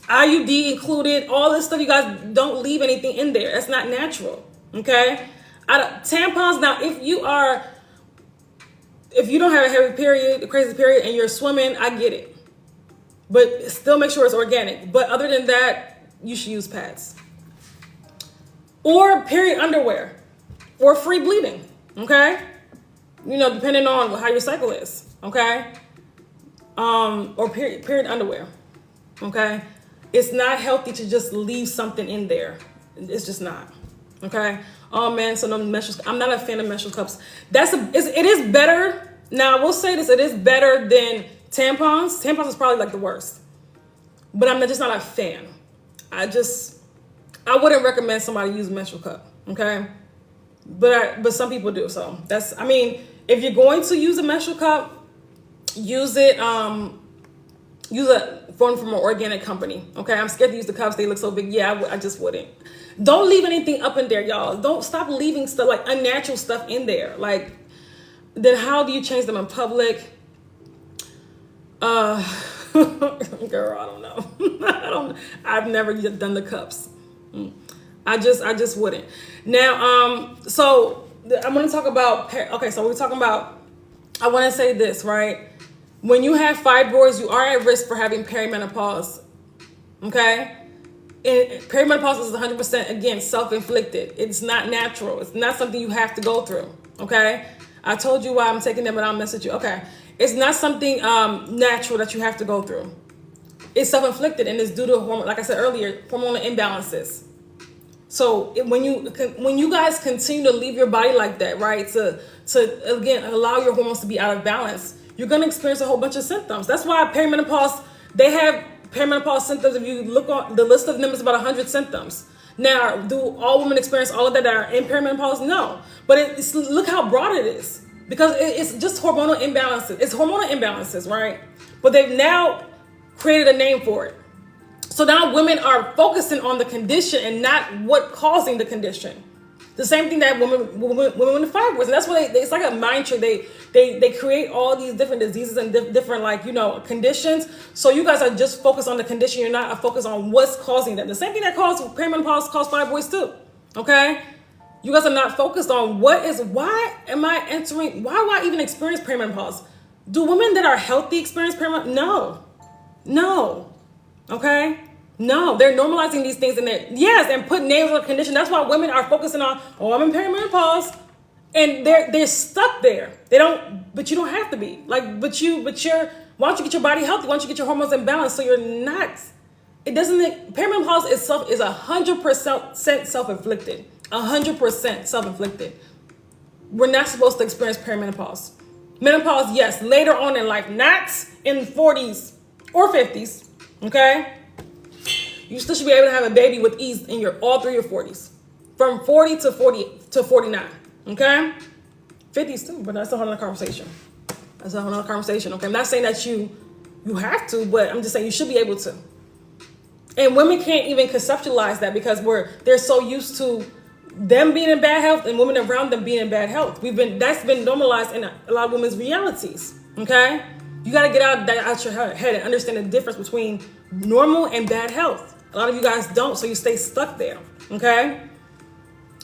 [SPEAKER 1] IUD included, all this stuff. You guys don't leave anything in there. That's not natural. Okay. Tampons. Now, if you don't have a heavy period, a crazy period, and you're swimming, I get it. But still make sure it's organic. But other than that, you should use pads. Or period underwear. Or free bleeding. Okay? Depending on how your cycle is. Okay? Or period underwear. Okay? It's not healthy to just leave something in there. It's just not. Okay? Oh man, so no menstrual. I'm not a fan of menstrual cups. It is better. Now I will say this: it is better than tampons. Tampons is probably like the worst. But I'm just not a fan. I wouldn't recommend somebody use a menstrual cup. Okay, but some people do. So if you're going to use a menstrual cup, use it. Use a phone from an organic company. Okay, I'm scared to use the cups. They look so big. Yeah, I just wouldn't. Don't leave anything up in there, y'all. Don't stop leaving stuff like unnatural stuff in there. Like, then how do you change them in public? Girl, I don't know. I've never done the cups. I just wouldn't. Now, so I'm going to talk about. Okay, so we're talking about. I want to say this, right? When you have fibroids, you are at risk for having perimenopause. Okay? And perimenopause is 100%, again, self-inflicted. It's not natural. It's not something you have to go through. Okay? I told you why I'm taking them, but I'll message you. Okay. It's not something natural that you have to go through. It's self-inflicted, and it's due to, like I said earlier, hormonal imbalances. So when you guys continue to leave your body like that, right, to again allow your hormones to be out of balance, you're going to experience a whole bunch of symptoms. That's why perimenopause, they have perimenopause symptoms. If you look on the list of them, it's about 100 symptoms. Now, do all women experience all of that are in perimenopause? No. But look how broad it is. Because it's just hormonal imbalances. It's hormonal imbalances, right? But they've now created a name for it. So now women are focusing on the condition and not what causing the condition. The same thing that women with fibroids, and that's why it's like a mind trick. They create all these different diseases and different conditions. So you guys are just focused on the condition. You're not focused on what's causing them. The same thing that caused perimenopause caused fibroids too. Okay, you guys are not focused on why do I even experience perimenopause? Do women that are healthy experience perimenopause? No. Okay. No, they're normalizing these things and put names on the condition. That's why women are focusing on, I'm in perimenopause, and they're stuck there. But you don't have to be. Why don't you get your body healthy? Why don't you get your hormones in balance so you're not? Perimenopause itself is 100% self-inflicted. 100% self-inflicted. We're not supposed to experience perimenopause. Menopause, yes, later on in life, not in 40s or 50s. Okay. You still should be able to have a baby with ease in all through your 40s. From 40 to 49. Okay? 50s too, but that's a whole other conversation. Okay? I'm not saying that you have to, but I'm just saying you should be able to. And women can't even conceptualize that because they're so used to them being in bad health and women around them being in bad health. That's been normalized in a lot of women's realities. Okay? You got to get out your head and understand the difference between normal and bad health. A lot of you guys don't, so you stay stuck there, okay?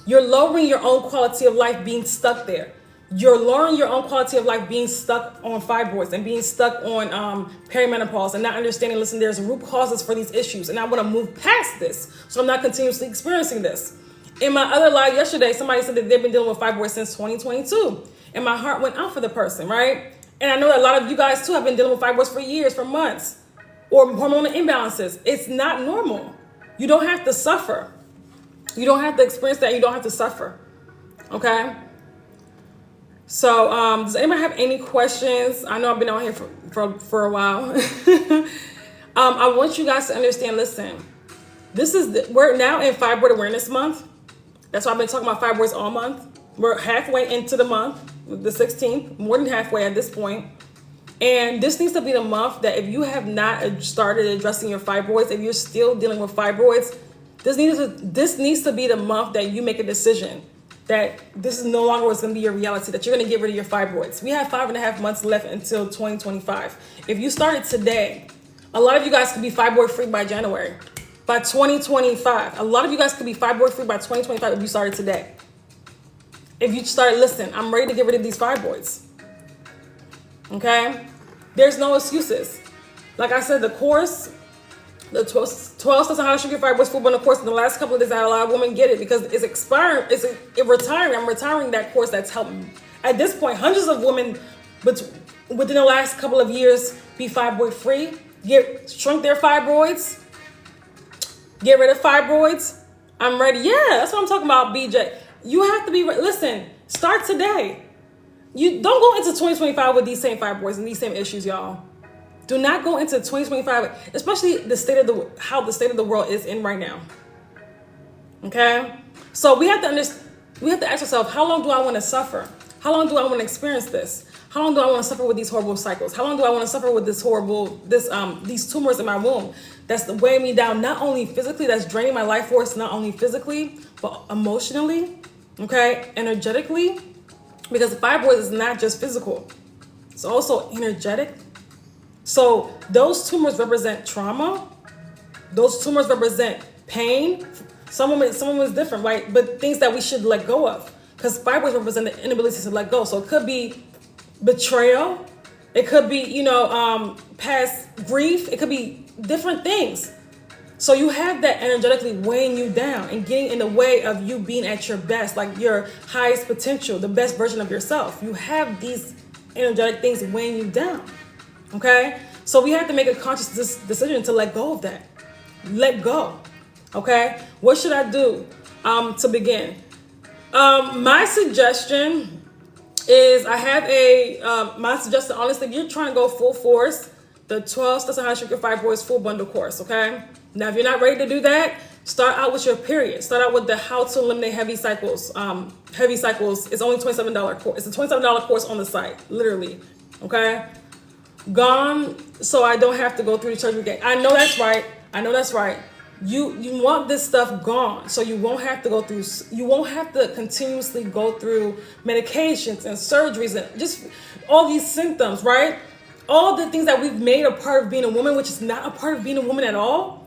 [SPEAKER 1] You're lowering your own quality of life being stuck there. You're lowering your own quality of life being stuck on fibroids and being stuck on perimenopause and not understanding, listen, there's root causes for these issues, and I want to move past this, so I'm not continuously experiencing this. In my other live yesterday, somebody said that they've been dealing with fibroids since 2022, and my heart went out for the person, right? And I know that a lot of you guys, too, have been dealing with fibroids for years, for months. Or hormonal imbalances. It's not normal. You don't have to suffer. You don't have to experience that. You don't have to suffer. Okay? So, does anybody have any questions? I know I've been on here for a while. I want you guys to understand, listen, we're now in Fibroid Awareness Month. That's why I've been talking about fibroids all month. We're halfway into the month, the 16th, more than halfway at this point. And this needs to be the month that if you have not started addressing your fibroids, if you're still dealing with fibroids, This needs to be the month that you make a decision that this is no longer what's going to be your reality, that you're going to get rid of your fibroids. We have 5.5 months left until 2025. If you started today, a lot of you guys could be fibroid free by January. By 2025, a lot of you guys could be fibroid free by 2025 if you started today. If you started, listen, I'm ready to get rid of these fibroids. Okay? There's no excuses. Like I said, the course, the 12 steps on how to shrink your fibroids full bundle course, in the last couple of days, I had a lot of women get it because it's expiring. It's retiring. I'm retiring that course that's helping. At this point, hundreds of women within the last couple of years be fibroid free, shrink their fibroids, get rid of fibroids. I'm ready. Yeah, that's what I'm talking about, BJ. You have to be, listen, start today. You don't go into 2025 with these same fibroids and these same issues, y'all. Do not go into 2025, especially how the state of the world is in right now. Okay? So we have to ask ourselves, how long do I want to suffer? How long do I want to experience this? How long do I want to suffer with these horrible cycles? How long do I want to suffer with these tumors in my womb that's weighing me down, not only physically, that's draining my life force, not only physically, but emotionally, okay, energetically, because the fibroid is not just physical, it's also energetic. So those tumors represent trauma. Those tumors represent pain. Some women is different, right? But things that we should let go of, because fibroids represent the inability to let go. So it could be betrayal. It could be, past grief. It could be different things. So you have that energetically weighing you down and getting in the way of you being at your best, like your highest potential, the best version of yourself. You have these energetic things weighing you down. Okay? So we have to make a conscious decision to let go of that. Let go. Okay? What should I do to begin? My suggestion is my suggestion, honestly, if you're trying to go full force, the 12 steps on how to shrink your fibroids full bundle course, okay? Now, if you're not ready to do that, start out with your period. Start out with the how to eliminate heavy cycles. Heavy cycles is only $27 course. It's a $27 course on the site, literally, okay? Gone, so I don't have to go through the surgery again. I know that's right. You want this stuff gone, so you won't have to continuously go through medications and surgeries and just all these symptoms, right? All the things that we've made a part of being a woman, which is not a part of being a woman at all.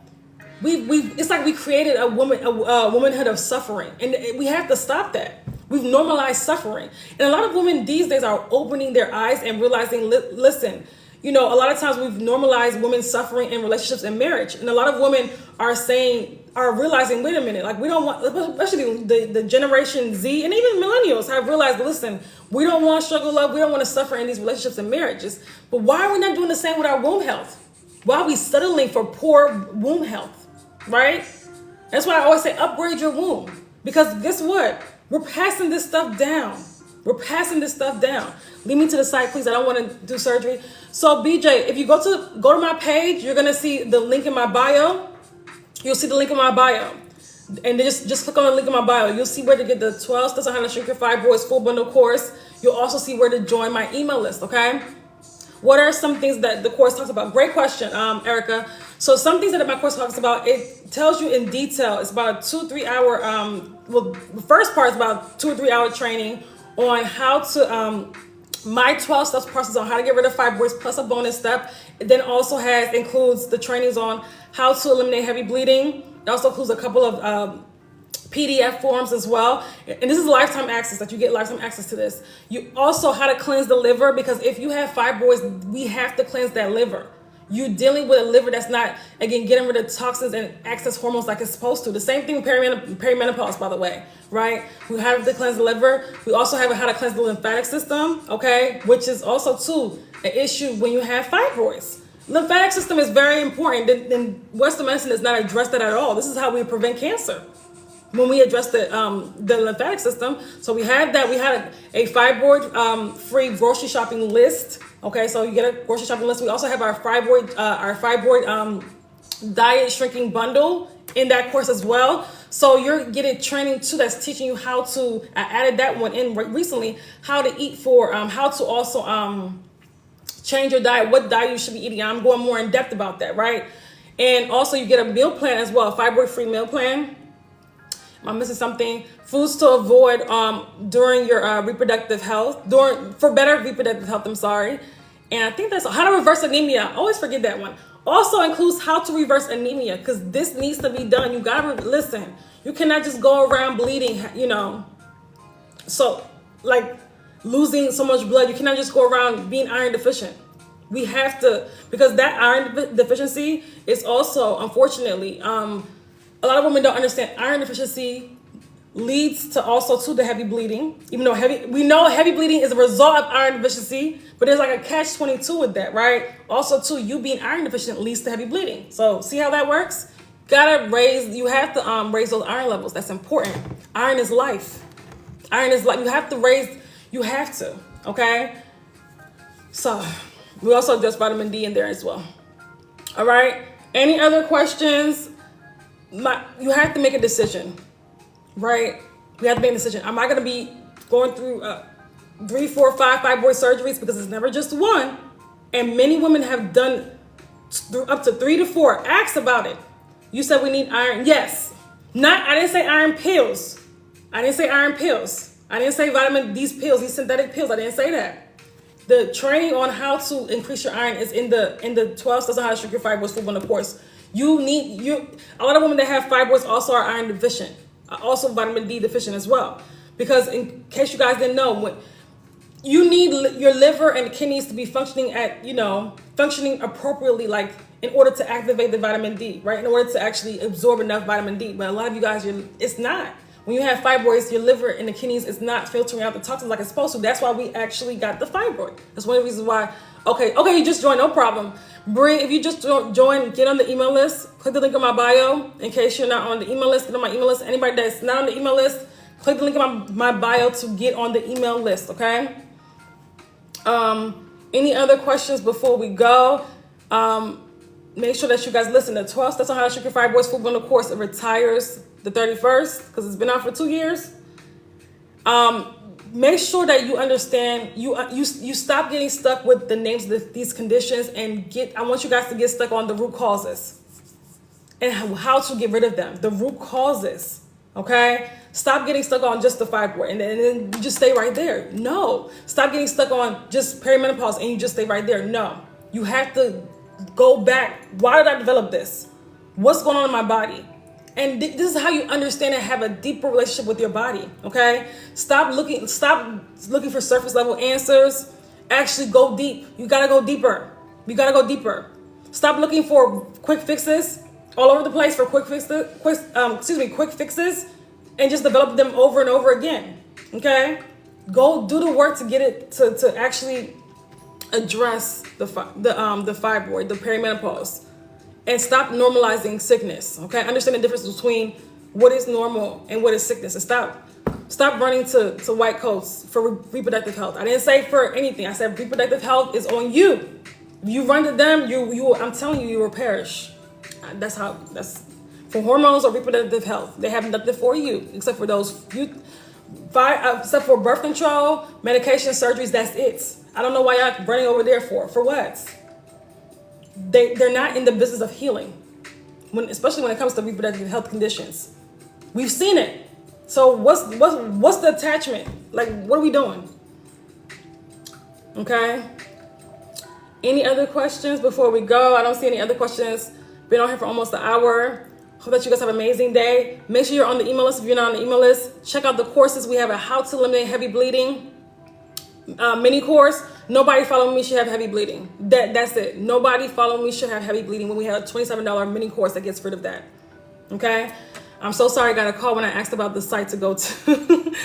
[SPEAKER 1] It's like we created a womanhood of suffering, and we have to stop that. We've normalized suffering, and a lot of women these days are opening their eyes and realizing, listen, a lot of times we've normalized women suffering in relationships and marriage. And a lot of women are realizing, wait a minute, like we don't want, especially the Generation Z and even millennials have realized, listen, we don't want struggle love. We don't want to suffer in these relationships and marriages. But why are we not doing the same with our womb health? Why are we settling for poor womb health, right? That's why I always say upgrade your womb. Because guess what? We're passing this stuff down. Lead me to the site, please. I don't want to do surgery. So BJ, if you go to my page, you're gonna see the link in my bio. You'll see the link in my bio, and then just click on the link in my bio. You'll see where to get the 12 steps on how to shrink your fibroids full bundle course. You'll also see where to join my email list. Okay. What are some things that the course talks about? Great question, Erica. So some things that my course talks about, it tells you in detail. It's about a 2-3 hour. The first part is about 2 or 3 hour training on how to my 12 steps process on how to get rid of fibroids plus a bonus step. It then also includes the trainings on how to eliminate heavy bleeding. It also includes a couple of PDF forms as well. And this is lifetime access, that you get lifetime access to this. You also how to cleanse the liver, because if you have fibroids, we have to cleanse that liver. You're dealing with a liver that's not, again, getting rid of toxins and excess hormones like it's supposed to. The same thing with perimenopause, by the way, right? We have to cleanse the liver. We also have how to cleanse the lymphatic system, okay? Which is also, too, an issue when you have fibroids. Lymphatic system is very important. Then Western medicine does not address that at all. This is how we prevent cancer, when we address the lymphatic system. So we have that. We had a fibroid free grocery shopping list. Okay, so you get a grocery shopping list. We also have our fibroid diet shrinking bundle in that course as well. So you're getting training too that's teaching you how to, I added that one in recently, how to eat for, how to also change your diet, what diet you should be eating. I'm going more in depth about that, right? And also you get a meal plan as well, a fibroid-free meal plan. Am I missing something? Foods to avoid during your reproductive health, for better reproductive health, I'm sorry. And I think that's how to reverse anemia. I always forget that one. Also includes how to reverse anemia, because this needs to be done. You gotta listen. You cannot just go around bleeding, you know, so like losing so much blood. You cannot just go around being iron deficient. We have to, because that iron deficiency is also, unfortunately, a lot of women don't understand iron deficiency leads to also to the heavy bleeding. Even though we know heavy bleeding is a result of iron deficiency, but there's like a catch-22 with that, right? Also too, you being iron deficient leads to heavy bleeding. So see how that works? You have to raise those iron levels. That's important. Iron is life. Iron is life. You have to, okay? So we also address vitamin D in there as well. All right. Any other questions? You have to make a decision, right? We have to make a decision. Am I going to be going through 3, 4, 5 fibroid surgeries? Because it's never just one. And many women have done up to 3 to 4. Ask about it. You said we need iron. Yes. I didn't say iron pills. I didn't say iron pills. I didn't say vitamin D pills, these synthetic pills. I didn't say that. The training on how to increase your iron is in the 12 steps on how to shrink your fibroids full on the course. A lot of women that have fibroids also are iron deficient, also vitamin D deficient as well. Because in case you guys didn't know, you need your liver and kidneys to be functioning appropriately, like in order to activate the vitamin D, right? In order to actually absorb enough vitamin D. But a lot of you guys, it's not. When you have fibroids, your liver and the kidneys is not filtering out the toxins like it's supposed to. That's why we actually got the fibroid. That's one of the reasons why. Okay, you just joined, no problem. Bree, if you just joined, get on the email list. Click the link in my bio. In case you're not on the email list, get on my email list. Anybody that's not on the email list, click the link in my bio to get on the email list, okay? Any other questions before we go? Make sure that you guys listen. The 12 steps on how to shrink your fibroids full bundle course, it retires the 31st because it's been out for 2 years. Make sure that you understand, you stop getting stuck with the names of these conditions I want you guys to get stuck on the root causes and how to get rid of them. The root causes, okay? Stop getting stuck on just the fibroid and then you just stay right there. No. Stop getting stuck on just perimenopause and you just stay right there. No. You have to go back. Why did I develop this? What's going on in my body? And this is how you understand and have a deeper relationship with your body, okay? Stop looking for surface level answers. Actually go deep. You gotta go deeper. Stop looking for quick fixes all over the place for quick fixes, and just develop them over and over again, okay? Go do the work to get it to actually address the fibroid, the perimenopause. And stop normalizing sickness, okay? Understand the difference between what is normal and what is sickness. And stop running to white coats for reproductive health. I didn't say for anything. I said reproductive health is on you. If you run to them, I'm telling you will perish. That's for hormones or reproductive health. They have nothing for you except for except for birth control, medication, surgeries. That's it. I don't know why y'all running over there for what? They're not in the business of healing, especially when it comes to reproductive health conditions. We've seen it. So what's the attachment? Like, what are we doing? Okay. Any other questions before we go? I don't see any other questions. Been on here for almost an hour. Hope that you guys have an amazing day. Make sure you're on the email list. If you're not on the email list, check out the courses. We have a How to Eliminate Heavy Bleeding mini course. Nobody following me should have heavy bleeding. That's it. Nobody following me should have heavy bleeding when we have a $27 mini course that gets rid of that. Okay? I'm so sorry I got a call when I asked about the site to go to.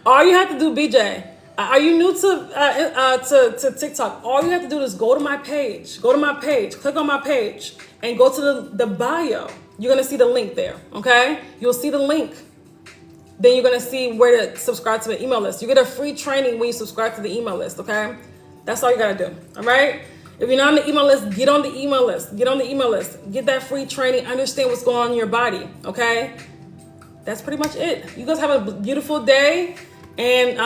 [SPEAKER 1] All you have to do, BJ, are you new to TikTok? All you have to do is go to my page. Click on my page and go to the bio. You're going to see the link there. Okay? You'll see the link. Then you're going to see where to subscribe to the email list. You get a free training when you subscribe to the email list, okay? That's all you got to do, all right? If you're not on the email list, get on the email list. Get that free training. Understand what's going on in your body, okay? That's pretty much it. You guys have a beautiful day. And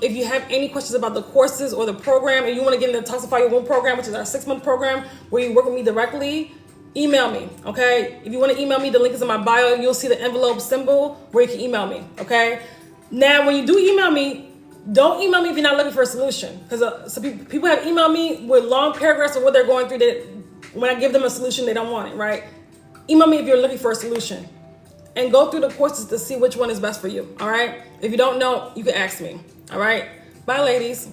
[SPEAKER 1] if you have any questions about the courses or the program and you want to get into the Toxify Your Womb program, which is our 6-month program where you work with me directly, email me, okay? If you want to email me, the link is in my bio. You'll see the envelope symbol where you can email me, okay? Now, when you do email me, don't email me if you're not looking for a solution. Because some people have emailed me with long paragraphs of what they're going through that when I give them a solution, they don't want it, right? Email me if you're looking for a solution. And go through the courses to see which one is best for you, all right? If you don't know, you can ask me, all right? Bye, ladies.